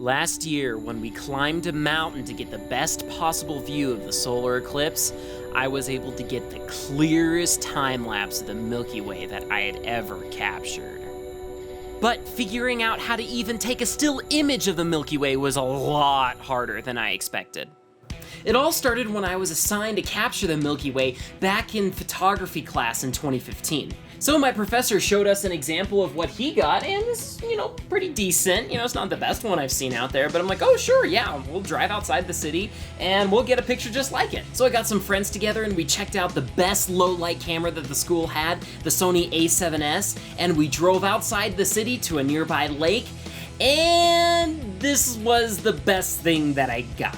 Last year, when we climbed a mountain to get the best possible view of the solar eclipse, I was able to get the clearest time lapse of the Milky Way that I had ever captured. But figuring out how to even take a still image of the Milky Way was a lot harder than I expected. It all started when I was assigned to capture the Milky Way back in photography class in 2015. So my professor showed us an example of what he got, and it's, pretty decent. It's not the best one I've seen out there, but I'm like, oh sure, yeah, we'll drive outside the city and we'll get a picture just like it. So I got some friends together and we checked out the best low light camera that the school had, the Sony A7S, and we drove outside the city to a nearby lake, and this was the best thing that I got.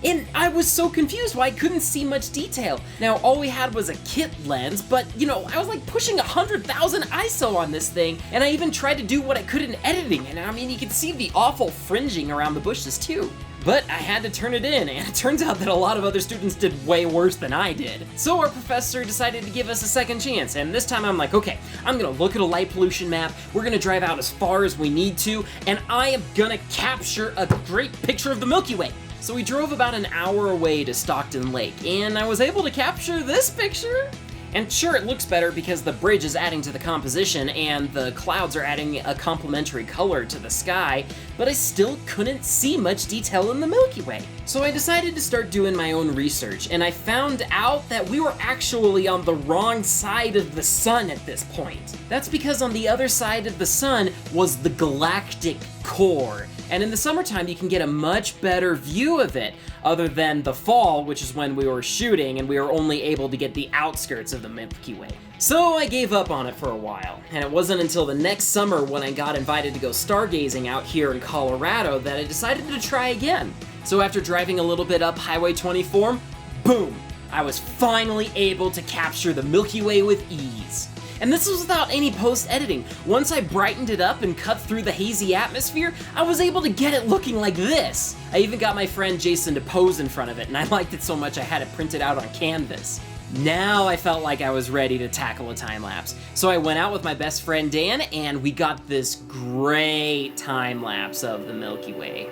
And I was so confused why I couldn't see much detail. Now, all we had was a kit lens, but, I was like pushing 100,000 ISO on this thing, and I even tried to do what I could in editing, and you could see the awful fringing around the bushes too. But I had to turn it in, and it turns out that a lot of other students did way worse than I did. So our professor decided to give us a second chance, and this time I'm like, okay, I'm gonna look at a light pollution map, we're gonna drive out as far as we need to, and I am gonna capture a great picture of the Milky Way. So we drove about an hour away to Stockton Lake, and I was able to capture this picture. And sure, it looks better because the bridge is adding to the composition and the clouds are adding a complementary color to the sky, but I still couldn't see much detail in the Milky Way. So I decided to start doing my own research, and I found out that we were actually on the wrong side of the sun at this point. That's because on the other side of the sun was the galactic core. And in the summertime, you can get a much better view of it, other than the fall, which is when we were shooting and we were only able to get the outskirts of the Milky Way. So I gave up on it for a while, and it wasn't until the next summer when I got invited to go stargazing out here in Colorado that I decided to try again. So after driving a little bit up Highway 24, boom! I was finally able to capture the Milky Way with ease. And this was without any post-editing. Once I brightened it up and cut through the hazy atmosphere, I was able to get it looking like this. I even got my friend Jason to pose in front of it, and I liked it so much I had it printed out on canvas. Now I felt like I was ready to tackle a time-lapse. So I went out with my best friend Dan, and we got this great time-lapse of the Milky Way.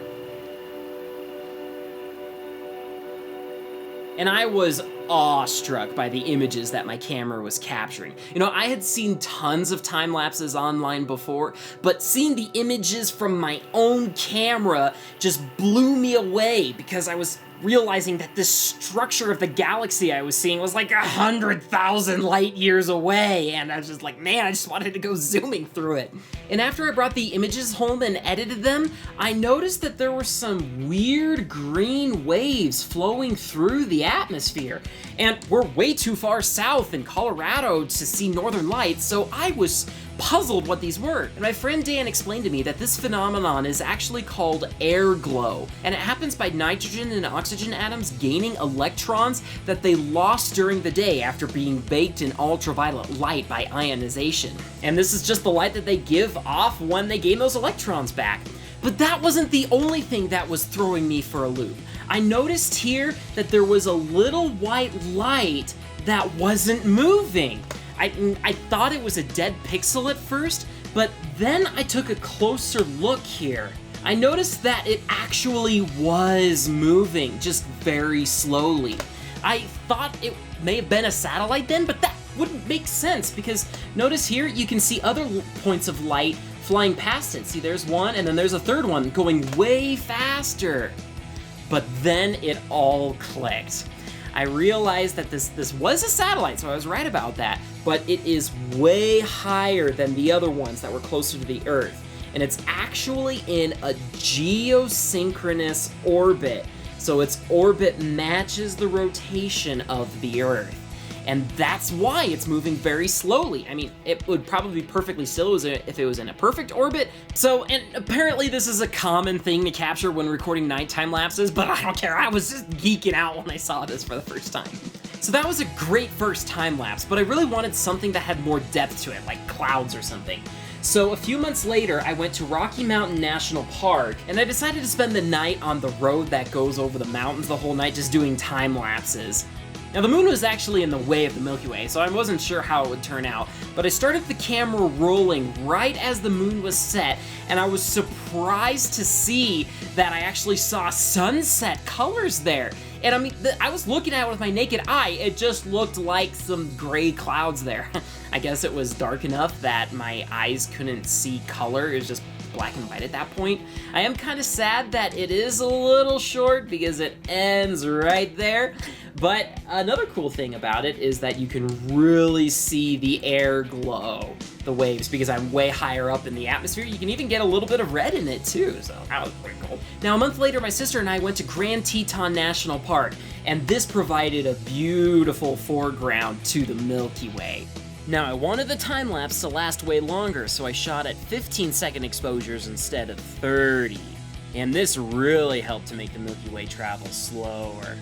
And I was awestruck by the images that my camera was capturing. I had seen tons of time lapses online before, but seeing the images from my own camera just blew me away because I was realizing that this structure of the galaxy I was seeing was like 100,000 light years away, and I was just like, man, I just wanted to go zooming through it. And after I brought the images home and edited them, I noticed that there were some weird green waves flowing through the atmosphere. And we're way too far south in Colorado to see northern lights, so I was puzzled what these were. And my friend Dan explained to me that this phenomenon is actually called air glow, and it happens by nitrogen and oxygen atoms gaining electrons that they lost during the day after being baked in ultraviolet light by ionization. And this is just the light that they give off when they gain those electrons back. But that wasn't the only thing that was throwing me for a loop. I noticed here that there was a little white light that wasn't moving. I thought it was a dead pixel at first, but then I took a closer look here. I noticed that it actually was moving, just very slowly. I thought it may have been a satellite then, but that wouldn't make sense because notice here you can see other points of light flying past it. See, there's one, and then there's a third one going way faster. But then it all clicked. I realized that this was a satellite, so I was right about that, but it is way higher than the other ones that were closer to the Earth, and it's actually in a geosynchronous orbit, so its orbit matches the rotation of the Earth. And that's why it's moving very slowly. It would probably be perfectly still if it was in a perfect orbit. So, and apparently this is a common thing to capture when recording nighttime lapses, but I don't care. I was just geeking out when I saw this for the first time. So that was a great first time lapse, but I really wanted something that had more depth to it, like clouds or something. So a few months later, I went to Rocky Mountain National Park, and I decided to spend the night on the road that goes over the mountains the whole night just doing time lapses. Now, the moon was actually in the way of the Milky Way, so I wasn't sure how it would turn out, but I started the camera rolling right as the moon was set, and I was surprised to see that I actually saw sunset colors there. And I mean, I was looking at it with my naked eye, it just looked like some gray clouds there. I guess it was dark enough that my eyes couldn't see color, it was just black and white at that point. I am kind of sad that it is a little short because it ends right there, but another cool thing about it is that you can really see the air glow, the waves, because I'm way higher up in the atmosphere. You can even get a little bit of red in it too, so that was pretty cool. Now, a month later, my sister and I went to Grand Teton National Park, and this provided a beautiful foreground to the Milky Way. Now, I wanted the time-lapse to last way longer, so I shot at 15-second exposures instead of 30. And this really helped to make the Milky Way travel slower.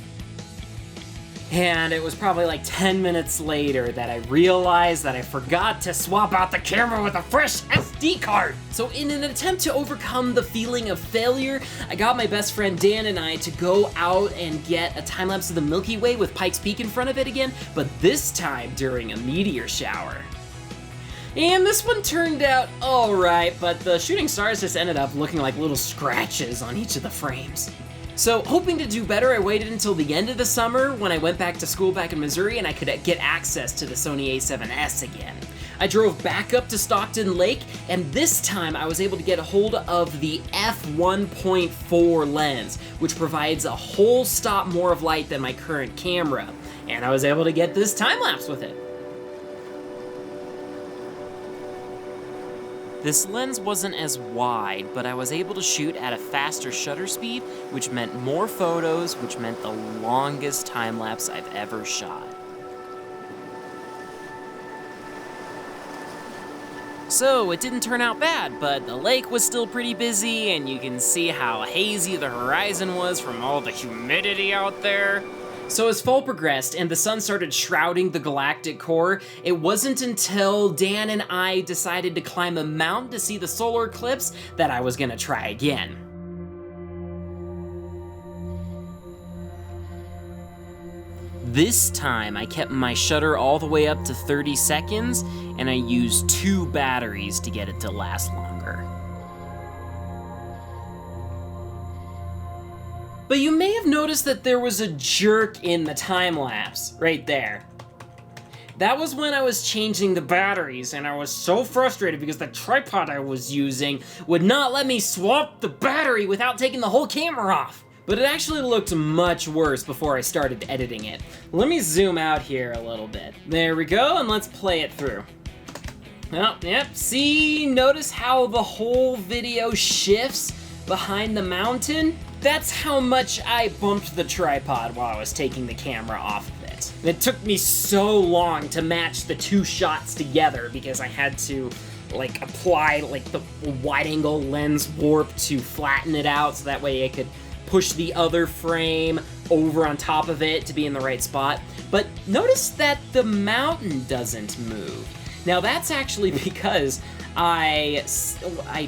And it was probably like 10 minutes later that I realized that I forgot to swap out the camera with a fresh SD card. So in an attempt to overcome the feeling of failure, I got my best friend Dan and I to go out and get a time-lapse of the Milky Way with Pikes Peak in front of it again, but this time during a meteor shower. And this one turned out alright, but the shooting stars just ended up looking like little scratches on each of the frames. So, hoping to do better, I waited until the end of the summer when I went back to school back in Missouri and I could get access to the Sony a7S again. I drove back up to Stockton Lake, and this time I was able to get a hold of the f1.4 lens, which provides a whole stop more of light than my current camera, and I was able to get this time-lapse with it. This lens wasn't as wide, but I was able to shoot at a faster shutter speed, which meant more photos, which meant the longest time-lapse I've ever shot. So, it didn't turn out bad, but the lake was still pretty busy, and you can see how hazy the horizon was from all the humidity out there. So as fall progressed and the sun started shrouding the galactic core, it wasn't until Dan and I decided to climb a mountain to see the solar eclipse that I was gonna try again. This time, I kept my shutter all the way up to 30 seconds, and I used 2 batteries to get it to last longer. But you may have noticed that there was a jerk in the time-lapse, right there. That was when I was changing the batteries, and I was so frustrated because the tripod I was using would not let me swap the battery without taking the whole camera off. But it actually looked much worse before I started editing it. Let me zoom out here a little bit. There we go, and let's play it through. Oh, yep, see, notice how the whole video shifts behind the mountain? That's how much I bumped the tripod while I was taking the camera off of it. And it took me so long to match the 2 shots together because I had to like apply like the wide angle lens warp to flatten it out so that way I could push the other frame over on top of it to be in the right spot. But notice that the mountain doesn't move. Now that's actually because I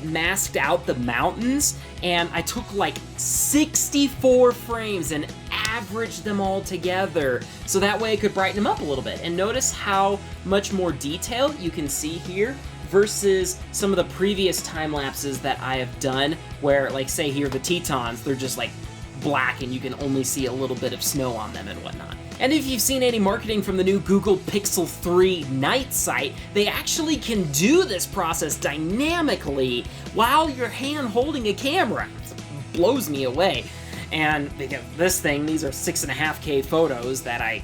masked out the mountains and I took like 64 frames and averaged them all together so that way I could brighten them up a little bit. And notice how much more detail you can see here versus some of the previous time lapses that I have done where, like, say here the Tetons, they're just like black and you can only see a little bit of snow on them and whatnot. And if you've seen any marketing from the new Google Pixel 3 night sight, they actually can do this process dynamically while you're hand holding a camera. It blows me away. And because this thing, these are 6.5K photos that I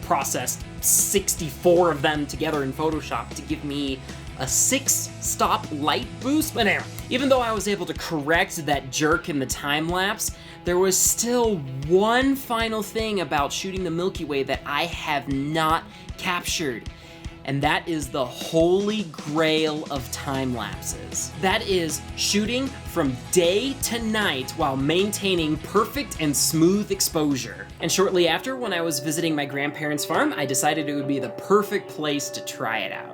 processed 64 of them together in Photoshop to give me a 6-stop light boost. But anyway, even though I was able to correct that jerk in the time lapse, there was still one final thing about shooting the Milky Way that I have not captured, and that is the holy grail of time lapses. That is shooting from day to night while maintaining perfect and smooth exposure. And shortly after, when I was visiting my grandparents' farm, I decided it would be the perfect place to try it out.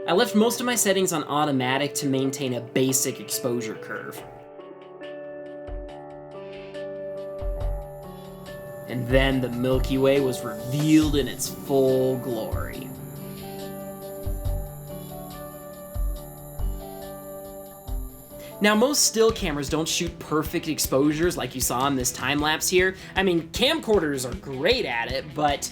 I left most of my settings on automatic to maintain a basic exposure curve. and then the Milky Way was revealed in its full glory. Now, most still cameras don't shoot perfect exposures like you saw in this time-lapse here. I mean, camcorders are great at it, but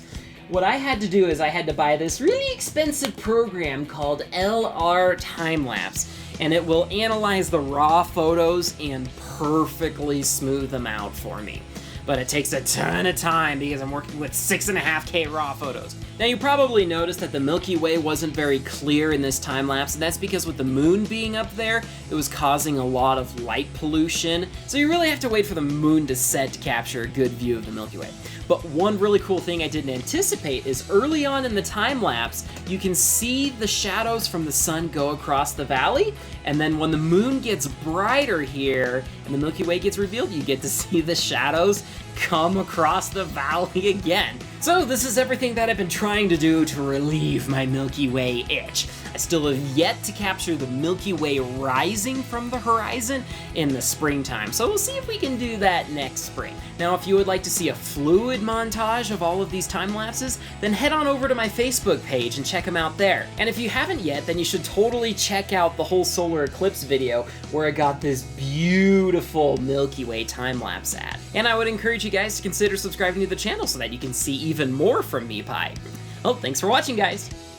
what I had to do is I had to buy this really expensive program called LR Time-Lapse, and it will analyze the raw photos and perfectly smooth them out for me. But it takes a ton of time because I'm working with 6.5K raw photos. Now, you probably noticed that the Milky Way wasn't very clear in this time-lapse, and that's because with the moon being up there, it was causing a lot of light pollution. So you really have to wait for the moon to set to capture a good view of the Milky Way. But one really cool thing I didn't anticipate is early on in the time-lapse, you can see the shadows from the sun go across the valley, and then when the moon gets brighter here and the Milky Way gets revealed, you get to see the shadows come across the valley again. So this is everything that I've been trying to do to relieve my Milky Way itch. I still have yet to capture the Milky Way rising from the horizon in the springtime, so we'll see if we can do that next spring. Now, if you would like to see a fluid montage of all of these time lapses, then head on over to my Facebook page and check them out there. And if you haven't yet, then you should totally check out the whole solar eclipse video where I got this beautiful Milky Way time lapse at. And I would encourage you guys to consider subscribing to the channel so that you can see even more from MePie. Well, thanks for watching, guys!